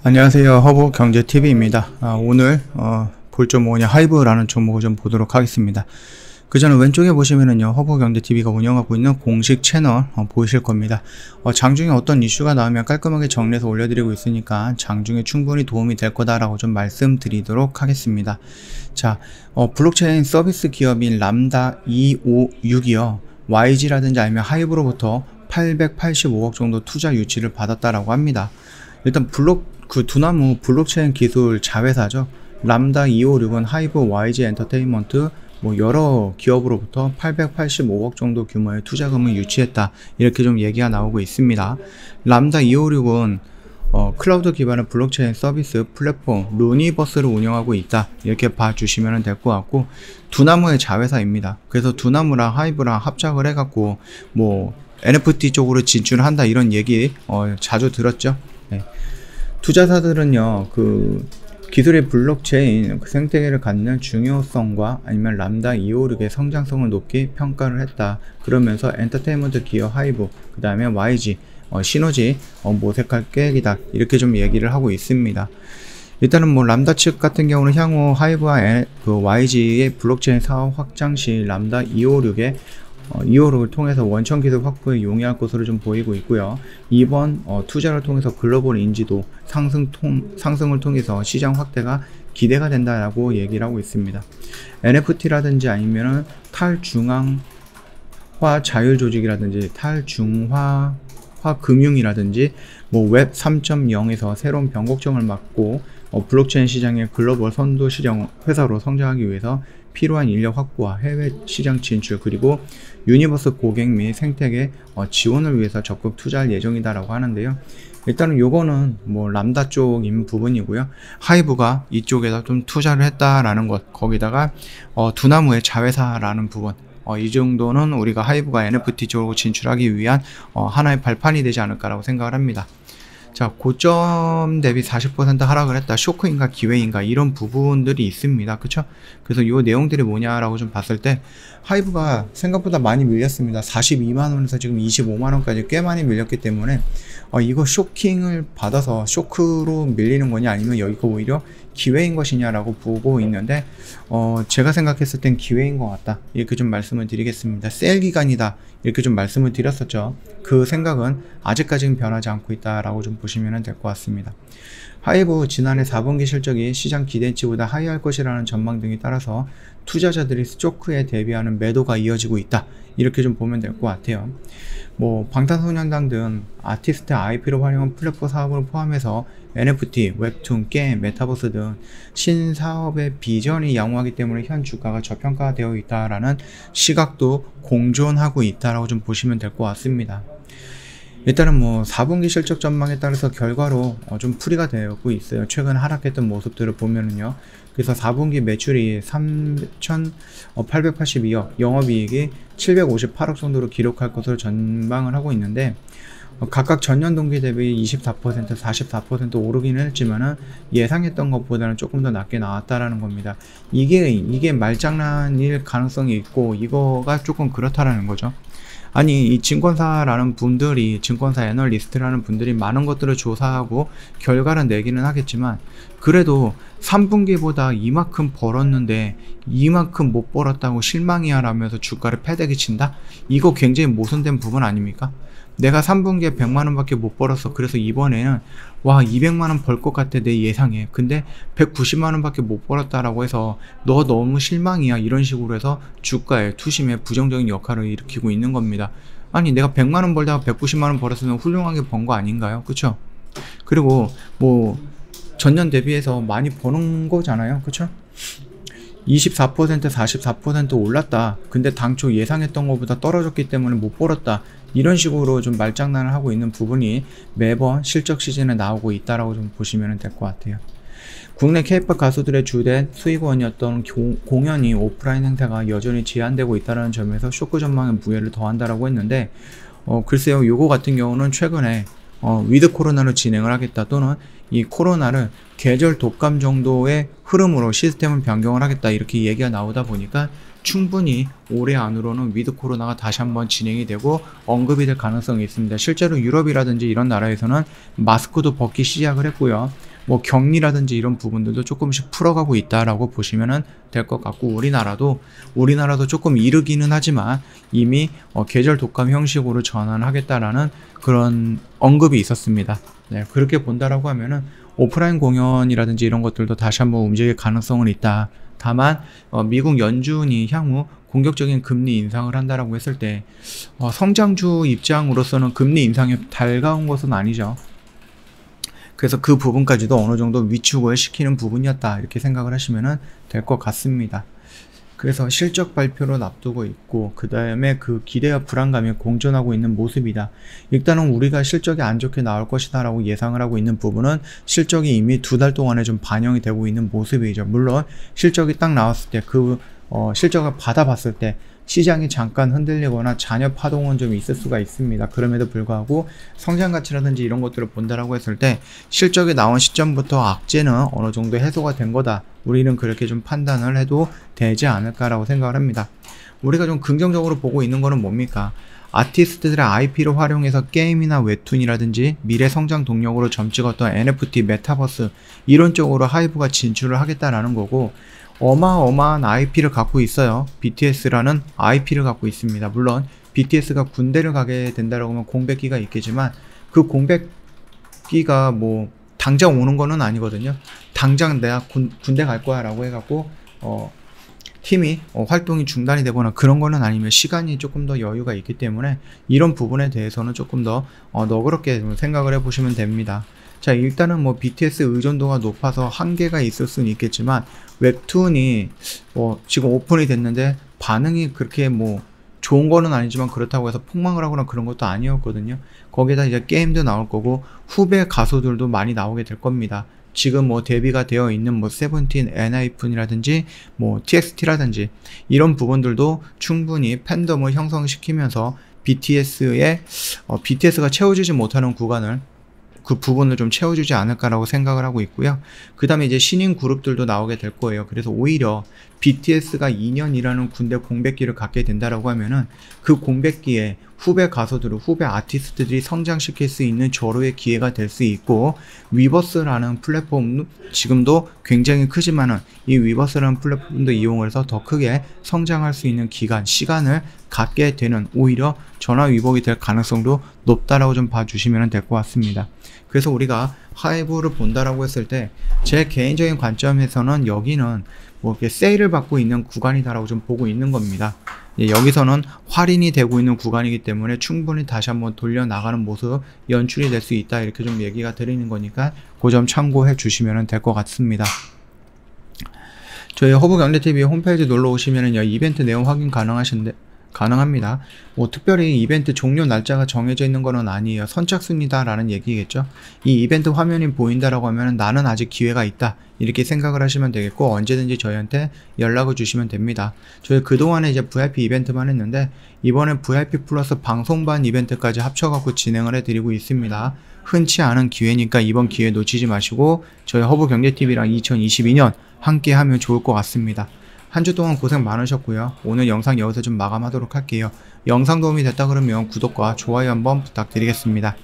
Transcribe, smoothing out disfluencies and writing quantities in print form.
안녕하세요. 허브경제TV입니다. 오늘 볼 점 뭐냐 하이브라는 종목을 좀 보도록 하겠습니다. 그 전에 왼쪽에 보시면은요, 허브경제TV가 운영하고 있는 공식 채널 보이실 겁니다. 장중에 어떤 이슈가 나오면 깔끔하게 정리해서 올려드리고 있으니까 장중에 충분히 도움이 될 거다라고 좀 말씀드리도록 하겠습니다. 자, 블록체인 서비스 기업인 람다256이요, YG라든지 아니면 하이브로부터 885억 정도 투자 유치를 받았다라고 합니다. 일단 두나무 블록체인 기술 자회사죠. 람다256은 하이브, YG 엔터테인먼트 여러 기업으로부터 885억 정도 규모의 투자금을 유치했다, 이렇게 좀 얘기가 나오고 있습니다. 람다256은 클라우드 기반의 블록체인 서비스 플랫폼 루니버스를 운영하고 있다, 이렇게 봐주시면 될 것 같고, 두나무의 자회사입니다. 그래서 두나무랑 하이브랑 합작을 해갖고 NFT 쪽으로 진출한다, 이런 얘기 자주 들었죠. 네. 투자사들은요, 기술의 블록체인 생태계를 갖는 중요성과 아니면 람다256의 성장성을 높게 평가를 했다. 그러면서 엔터테인먼트 기업 하이브, 그 다음에 YG, 시너지 모색할 계획이다, 이렇게 좀 얘기를 하고 있습니다. 일단은 람다 측 같은 경우는 향후 하이브와 YG의 블록체인 사업 확장 시 람다256의 256을 통해서 원천 기술 확보에 용이할 것으로 좀 보이고 있고요. 이번 투자를 통해서 글로벌 인지도 상승을 통해서 시장 확대가 기대가 된다라고 얘기를 하고 있습니다. NFT라든지 아니면은 탈중앙화 자율 조직이라든지 탈중화화 금융이라든지 웹 3.0에서 새로운 변곡점을 맞고 블록체인 시장의 글로벌 선도 시장 회사로 성장하기 위해서 필요한 인력 확보와 해외 시장 진출, 그리고 유니버스 고객 및 생태계 지원을 위해서 적극 투자할 예정이다라고 하는데요. 일단은 요거는 람다 쪽인 부분이고요. 하이브가 이쪽에다 좀 투자를 했다라는 것, 거기다가 두나무의 자회사라는 부분, 이 정도는 우리가 하이브가 NFT 쪽으로 진출하기 위한 하나의 발판이 되지 않을까라고 생각을 합니다. 자, 고점 대비 40% 하락을 했다, 쇼크인가 기회인가, 이런 부분들이 있습니다. 그쵸? 그래서 요 내용들이 뭐냐라고 좀 봤을 때, 하이브가 생각보다 많이 밀렸습니다. 42만원에서 지금 25만원까지 꽤 많이 밀렸기 때문에 이거 쇼킹을 받아서 쇼크로 밀리는 거냐, 아니면 여기가 오히려 기회인 것이냐라고 보고 있는데, 제가 생각했을 땐 기회인 것 같다, 이렇게 좀 말씀을 드리겠습니다. 셀 기간이다, 이렇게 좀 말씀을 드렸었죠. 그 생각은 아직까지는 변하지 않고 있다라고 좀 보시면 될 것 같습니다. 하이브 지난해 4분기 실적이 시장 기대치보다 하이할 것이라는 전망 등에 따라서 투자자들이 쇼크에 대비하는 매도가 이어지고 있다, 이렇게 좀 보면 될 것 같아요. 방탄소년단 등 아티스트 IP를 활용한 플랫폼 사업을 포함해서 NFT, 웹툰, 게임, 메타버스 등 신사업의 비전이 양호하기 때문에 현 주가가 저평가되어 있다라는 시각도 공존하고 있다라고 좀 보시면 될 것 같습니다. 일단은 4분기 실적 전망에 따라서 결과로 좀 풀이가 되고 있어요. 최근 하락했던 모습들을 보면은요. 그래서 4분기 매출이 3,882억, 영업이익이 758억 정도로 기록할 것으로 전망을 하고 있는데, 각각 전년 동기 대비 24%, 44% 오르기는 했지만은 예상했던 것보다는 조금 더 낮게 나왔다라는 겁니다. 이게 말장난일 가능성이 있고, 이거가 조금 그렇다라는 거죠. 아니, 이 증권사라는 분들이, 증권사 애널리스트라는 분들이 많은 것들을 조사하고 결과를 내기는 하겠지만, 그래도 3분기보다 이만큼 벌었는데 이만큼 못 벌었다고 실망이야 라면서 주가를 패대기 친다? 이거 굉장히 모순된 부분 아닙니까? 내가 3분기에 100만원 밖에 못 벌었어. 그래서 이번에는 200만원 벌 것 같아, 내 예상에. 근데 190만원 밖에 못 벌었다라고 해서 너 너무 실망이야, 이런 식으로 해서 주가에 투심에 부정적인 역할을 일으키고 있는 겁니다. 아니, 내가 100만원 벌다가 190만원 벌었으면 훌륭하게 번 거 아닌가요? 그쵸? 그리고 전년 대비해서 많이 버는 거잖아요. 그쵸? 24%, 44% 올랐다. 근데 당초 예상했던 것보다 떨어졌기 때문에 못 벌었다. 이런 식으로 좀 말장난을 하고 있는 부분이 매번 실적 시즌에 나오고 있다라고 좀 보시면 될 것 같아요. 국내 K-POP 가수들의 주된 수익원이었던 공연이 오프라인 행사가 여전히 제한되고 있다는 점에서 쇼크 전망의 무게를 더한다라고 했는데, 글쎄요, 요거 같은 경우는 최근에 위드 코로나로 진행을 하겠다, 또는 이 코로나를 계절 독감 정도의 흐름으로 시스템을 변경을 하겠다, 이렇게 얘기가 나오다 보니까 충분히 올해 안으로는 위드 코로나가 다시 한번 진행이 되고 언급이 될 가능성이 있습니다. 실제로 유럽이라든지 이런 나라에서는 마스크도 벗기 시작을 했고요. 뭐 격리라든지 이런 부분들도 조금씩 풀어가고 있다라고 보시면 될 것 같고, 우리나라도 조금 이르기는 하지만 이미 계절 독감 형식으로 전환하겠다라는 그런 언급이 있었습니다. 네, 그렇게 본다라고 하면은 오프라인 공연이라든지 이런 것들도 다시 한번 움직일 가능성은 있다. 다만 미국 연준이 향후 공격적인 금리 인상을 한다라고 했을 때 성장주 입장으로서는 금리 인상이 달가운 것은 아니죠. 그래서 그 부분까지도 어느 정도 위축을 시키는 부분이었다, 이렇게 생각을 하시면 될 것 같습니다. 그래서 실적 발표를 앞두고 있고, 그 다음에 그 기대와 불안감이 공존하고 있는 모습이다. 일단은 우리가 실적이 안 좋게 나올 것이다 라고 예상을 하고 있는 부분은 실적이 이미 2달 동안에 좀 반영이 되고 있는 모습이죠. 물론 실적이 딱 나왔을 때 실적을 받아봤을 때 시장이 잠깐 흔들리거나 잔여 파동은 좀 있을 수가 있습니다. 그럼에도 불구하고 성장 가치라든지 이런 것들을 본다라고 했을 때 실적이 나온 시점부터 악재는 어느 정도 해소가 된 거다, 우리는 그렇게 좀 판단을 해도 되지 않을까라고 생각을 합니다. 우리가 좀 긍정적으로 보고 있는 거는 뭡니까? 아티스트들의 IP를 활용해서 게임이나 웹툰이라든지 미래 성장 동력으로 점찍었던 NFT, 메타버스 이런 쪽으로 하이브가 진출을 하겠다라는 거고, 어마어마한 IP를 갖고 있어요. BTS라는 IP를 갖고 있습니다. 물론 BTS가 군대를 가게 된다라고 하면 공백기가 있겠지만 그 공백기가 뭐 당장 오는 거는 아니거든요. 당장 내가 군대 갈 거야 라고 해갖고 팀이 활동이 중단이 되거나 그런 거는 아니면 시간이 조금 더 여유가 있기 때문에 이런 부분에 대해서는 조금 더 너그럽게 생각을 해보시면 됩니다. 자, 일단은 뭐 BTS 의존도가 높아서 한계가 있을 수는 있겠지만 웹툰이 지금 오픈이 됐는데 반응이 그렇게 뭐 좋은 거는 아니지만 그렇다고 해서 폭망을 하거나 그런 것도 아니었거든요. 거기에다 이제 게임도 나올 거고 후배 가수들도 많이 나오게 될 겁니다. 지금 뭐 데뷔가 되어 있는 뭐 세븐틴, 엔하이픈이라든지 뭐 TXT라든지 이런 부분들도 충분히 팬덤을 형성시키면서 BTS가 채워주지 못하는 구간을, 그 부분을 좀 채워주지 않을까라고 생각을 하고 있고요. 그 다음에 이제 신인 그룹들도 나오게 될 거예요. 그래서 오히려 BTS가 2년이라는 군대 공백기를 갖게 된다라고 하면은 그 공백기에 후배 가수들, 후배 아티스트들이 성장시킬 수 있는 절호의 기회가 될 수 있고, 위버스라는 플랫폼 지금도 굉장히 크지만은 이 위버스라는 플랫폼도 이용을 해서 더 크게 성장할 수 있는 기간, 시간을 갖게 되는, 오히려 전화위복이 될 가능성도 높다라고 좀 봐주시면 될 것 같습니다. 그래서 우리가 하이브를 본다라고 했을 때 제 개인적인 관점에서는 여기는 뭐 이렇게 세일을 받고 있는 구간이다라고 좀 보고 있는 겁니다. 여기서는 할인이 되고 있는 구간이기 때문에 충분히 다시 한번 돌려 나가는 모습 연출이 될 수 있다, 이렇게 좀 얘기가 드리는 거니까 그 점 참고해 주시면 될 것 같습니다. 저희 허브경제TV 홈페이지 놀러 오시면은요, 이벤트 내용 확인 가능합니다. 뭐 특별히 이벤트 종료 날짜가 정해져 있는 거는 아니에요. 선착순이다 라는 얘기겠죠. 이 이벤트 화면이 보인다라고 하면 나는 아직 기회가 있다, 이렇게 생각을 하시면 되겠고, 언제든지 저희한테 연락을 주시면 됩니다. 저희 그동안에 이제 VIP 이벤트만 했는데 이번에 VIP 플러스 방송반 이벤트까지 합쳐갖고 진행을 해드리고 있습니다. 흔치 않은 기회니까 이번 기회 놓치지 마시고 저희 허브경제TV랑 2022년 함께 하면 좋을 것 같습니다. 한 주 동안 고생 많으셨고요. 오늘 영상 여기서 좀 마감하도록 할게요. 영상 도움이 됐다 그러면 구독과 좋아요 한번 부탁드리겠습니다.